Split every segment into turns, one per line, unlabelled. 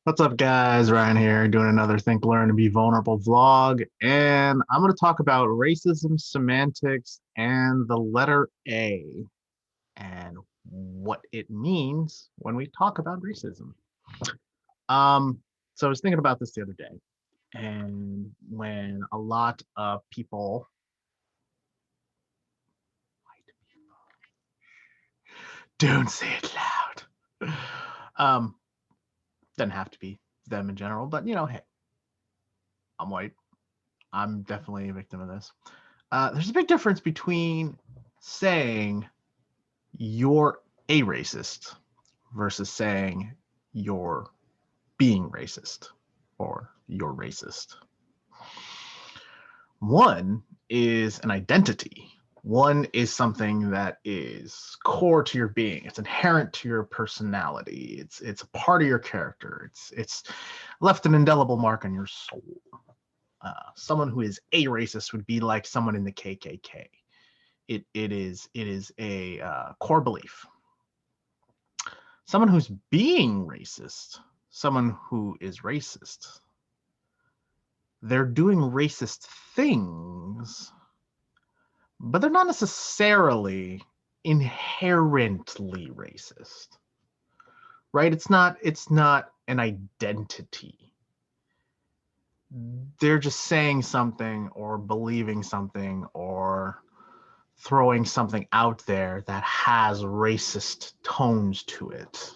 What's up, guys? Ryan here, doing another Think, Learn, and Be Vulnerable vlog. And I'm going to talk about racism, semantics, and the letter A and what it means when we talk about racism. Um, so I was thinking about this the other day, and when a lot of people, don't say it loud, um, doesn't have to be them in general, but hey, I'm white. I'm definitely a victim of this. There's a big difference between saying you're a racist versus saying you're being racist or you're racist. One is an identity. One is something that is core to your being. It's inherent to your personality. It's a part of your character. It's left an indelible mark on your soul. Someone who is a racist would be like someone in the KKK. It is a core belief. Someone who's being racist, someone who is racist, they're doing racist things, but they're not necessarily inherently racist, right? It's not an identity. They're just saying something or believing something or throwing something out there that has racist tones to it.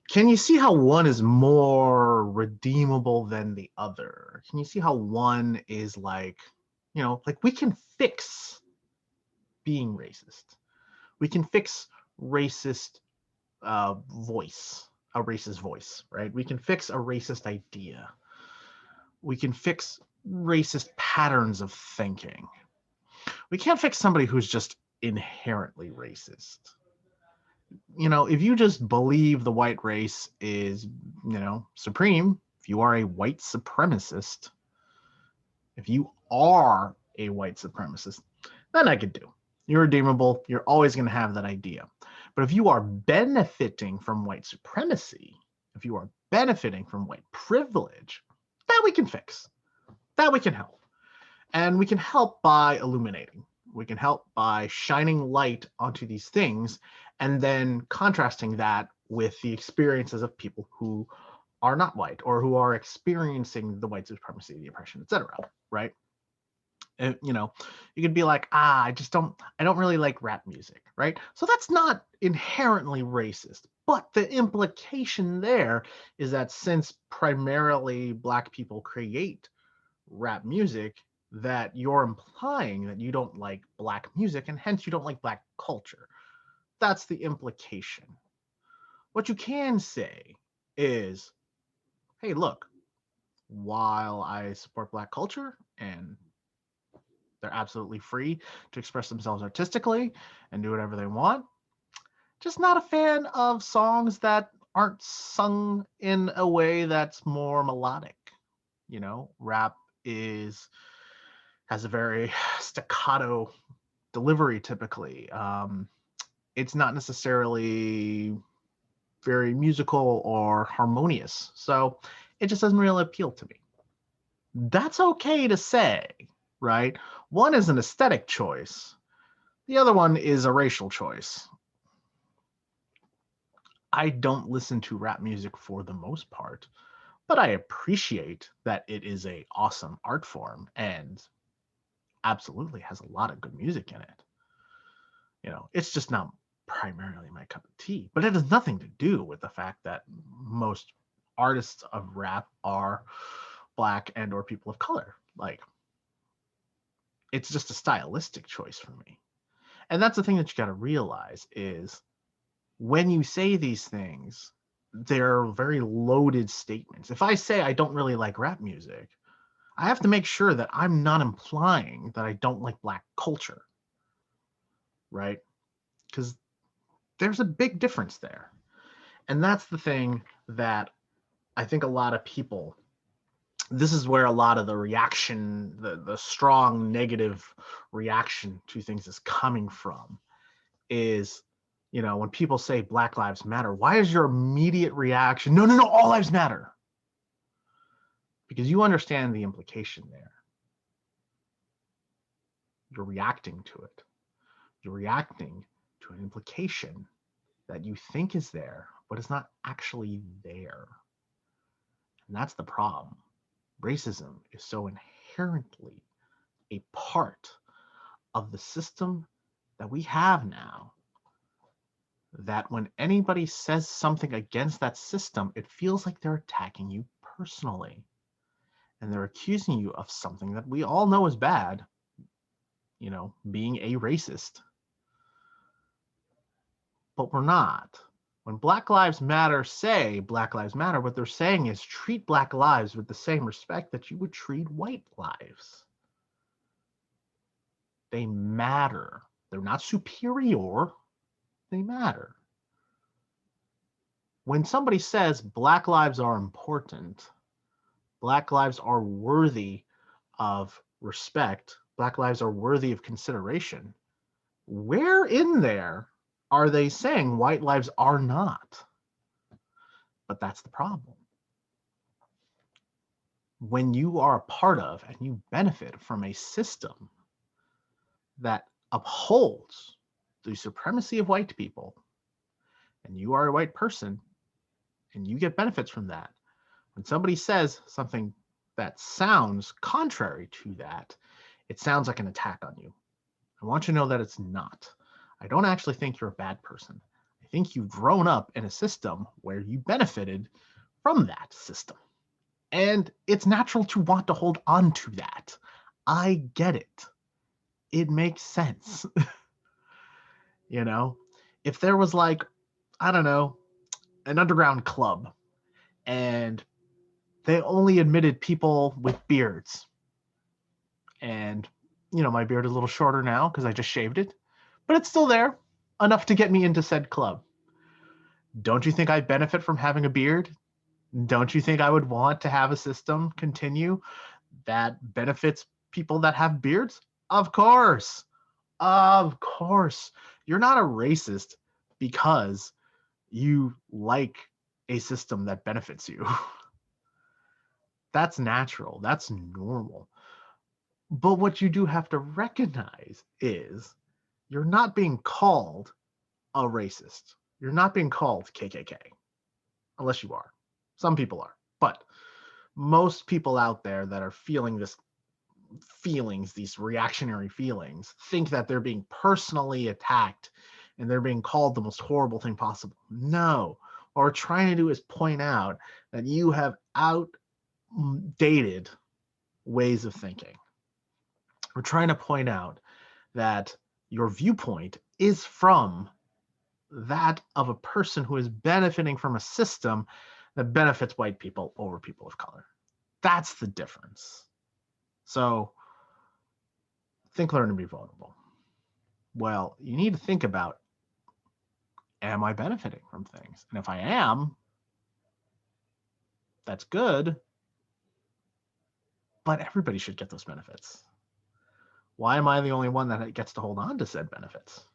Can you see how one is more redeemable than the other? Can you see how one is like we can fix being racist. We can fix racist voice, a racist voice, right? We can fix a racist idea. We can fix racist patterns of thinking. We can't fix somebody who's just inherently racist. If you just believe the white race is, supreme, if you are a white supremacist, if you are a white supremacist, then I could do. You're redeemable. You're always going to have that idea. But if you are benefiting from white supremacy, if you are benefiting from white privilege, that we can fix. That we can help. And we can help by illuminating. We can help by shining light onto these things and then contrasting that with the experiences of people who are not white or who are experiencing the white supremacy, the oppression, etc. Right? And, you could be like, I don't really like rap music, right? So that's not inherently racist. But the implication there is that since primarily Black people create rap music, that you're implying that you don't like Black music and hence you don't like Black culture. That's the implication. What you can say is, hey, look, while I support Black culture and they're absolutely free to express themselves artistically and do whatever they want, just not a fan of songs that aren't sung in a way that's more melodic. Rap has a very staccato delivery typically. It's not necessarily very musical or harmonious. So it just doesn't really appeal to me. That's okay to say, right? One is an aesthetic choice. The other one is a racial choice. I don't listen to rap music for the most part, but I appreciate that it is a awesome art form and absolutely has a lot of good music in it. It's just not primarily my cup of tea, but it has nothing to do with the fact that most artists of rap are Black and or people of color. Like, it's just a stylistic choice for me. And that's the thing that you got to realize is when you say these things, they're very loaded statements. If I say I don't really like rap music, I have to make sure that I'm not implying that I don't like Black culture, right? Because there's a big difference there. And that's the thing that I think a lot of people, this is where a lot of the reaction, the strong negative reaction to things is coming from, is, When people say Black Lives Matter, why is your immediate reaction, no, no, no, all lives matter? Because you understand the implication there. You're reacting to it. You're reacting to an implication that you think is there, but it's not actually there. And that's the problem. Racism is so inherently a part of the system that we have now that when anybody says something against that system, it feels like they're attacking you personally. And they're accusing you of something that we all know is bad, being a racist. But we're not. When Black Lives Matter say Black Lives Matter, what they're saying is treat Black lives with the same respect that you would treat white lives. They matter. They're not superior. They matter. When somebody says Black lives are important, Black lives are worthy of respect, Black lives are worthy of consideration, where in there are they saying white lives are not? But that's the problem. When you are a part of and you benefit from a system that upholds the supremacy of white people, and you are a white person, and you get benefits from that, when somebody says something that sounds contrary to that, it sounds like an attack on you. I want you to know that it's not. I don't actually think you're a bad person. I think you've grown up in a system where you benefited from that system. And it's natural to want to hold on to that. I get it. It makes sense. If there was like, I don't know, an underground club and they only admitted people with beards. And, my beard is a little shorter now because I just shaved it, but it's still there, enough to get me into said club. Don't you think I benefit from having a beard? Don't you think I would want to have a system continue that benefits people that have beards? Of course. Of course. You're not a racist because you like a system that benefits you. That's natural. That's normal. But what you do have to recognize is you're not being called a racist. You're not being called KKK, unless you are. Some people are. But most people out there that are feeling these reactionary feelings, think that they're being personally attacked and they're being called the most horrible thing possible. No. What we're trying to do is point out that you have outdated ways of thinking. We're trying to point out that your viewpoint is from that of a person who is benefiting from a system that benefits white people over people of color. That's the difference. So think, learn, and be vulnerable. Well, you need to think about, am I benefiting from things? And if I am, that's good, but everybody should get those benefits. Why am I the only one that gets to hold on to said benefits?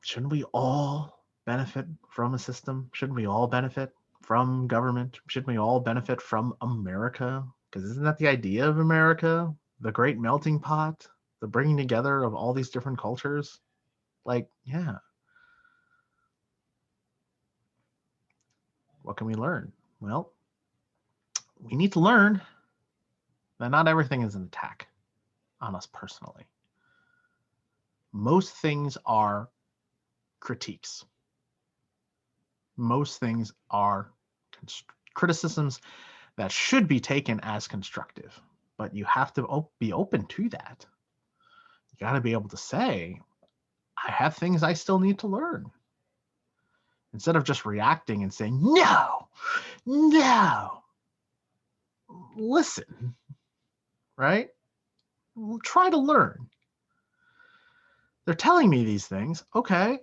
Shouldn't we all benefit from a system? Shouldn't we all benefit from government? Shouldn't we all benefit from America? Because isn't that the idea of America? The great melting pot, the bringing together of all these different cultures? Like, yeah. What can we learn? Well, we need to learn that not everything is an attack on us personally. Most things are critiques. Most things are criticisms that should be taken as constructive, but you have to be open to that. You got to be able to say, I have things I still need to learn. Instead of just reacting and saying, no, listen, right? Try to learn. They're telling me these things. Okay.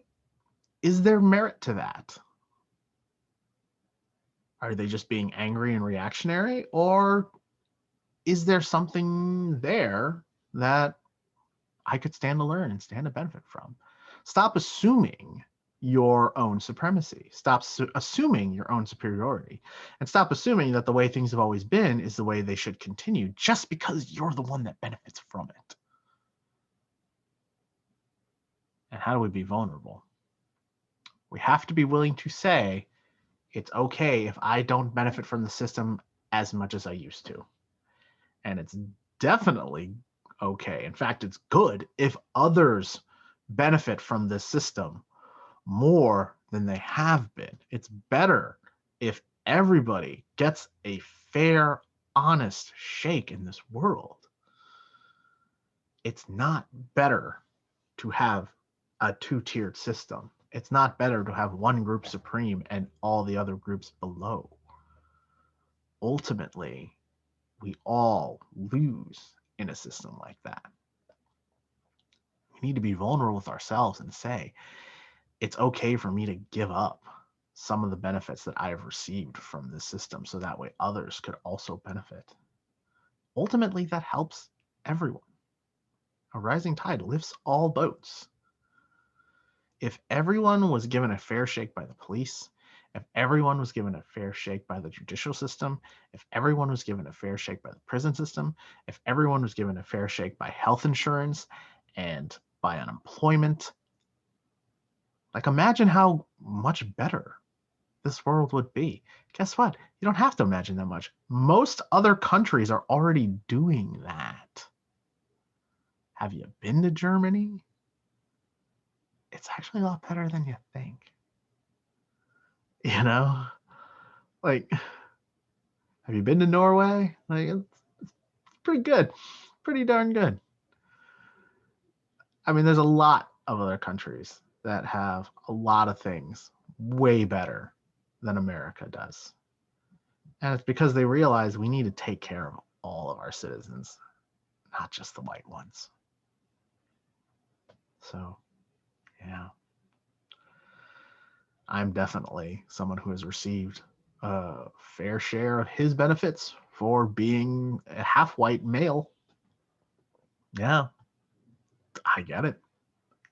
Is there merit to that? Are they just being angry and reactionary? Or is there something there that I could stand to learn and stand to benefit from. Stop assuming your own supremacy. Stop assuming your own superiority. And stop assuming that the way things have always been is the way they should continue just because you're the one that benefits from it. And how do we be vulnerable? We have to be willing to say, it's okay if I don't benefit from the system as much as I used to. And it's definitely okay. In fact, it's good if others benefit from this system more than they have been. It's better if everybody gets a fair, honest shake in this world. It's not better to have a two-tiered system. It's not better to have one group supreme and all the other groups below. Ultimately, we all lose in a system like that. We need to be vulnerable with ourselves and say, it's okay for me to give up some of the benefits that I have received from this system so that way others could also benefit. Ultimately, that helps everyone. A rising tide lifts all boats. If everyone was given a fair shake by the police, if everyone was given a fair shake by the judicial system, if everyone was given a fair shake by the prison system, if everyone was given a fair shake by health insurance and by unemployment, like imagine how much better this world would be. Guess what? You don't have to imagine that much. Most other countries are already doing that. Have you been to Germany? It's actually a lot better than you think. You know? Like, have you been to Norway? Like, it's pretty good. Pretty darn good. I mean, there's a lot of other countries that have a lot of things way better than America does. And it's because they realize we need to take care of all of our citizens, not just the white ones. So, yeah. I'm definitely someone who has received a fair share of his benefits for being a half-white male. Yeah, I get it.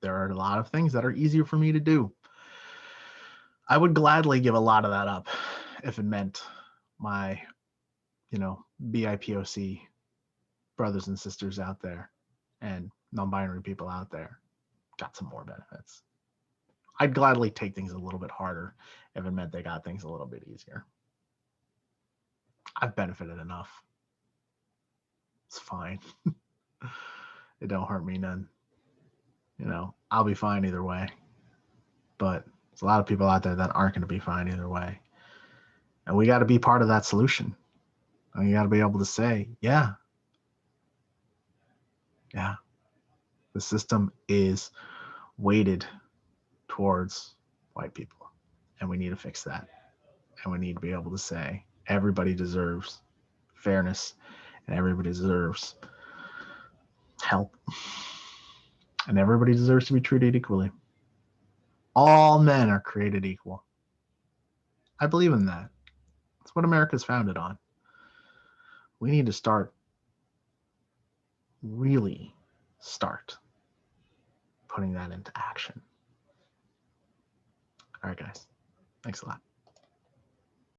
There are a lot of things that are easier for me to do. I would gladly give a lot of that up if it meant my, BIPOC brothers and sisters out there and non-binary people out there got some more benefits. I'd gladly take things a little bit harder if it meant they got things a little bit easier. I've benefited enough. It's fine. It don't hurt me none. I'll be fine either way. But there's a lot of people out there that aren't going to be fine either way. And we got to be part of that solution. And you got to be able to say, yeah, the system is weighted towards white people. And we need to fix that. And we need to be able to say, everybody deserves fairness and everybody deserves help. And everybody deserves to be treated equally. All men are created equal. I believe in that. That's what America's founded on. We need to really start putting that into action. All right, guys. Thanks a lot.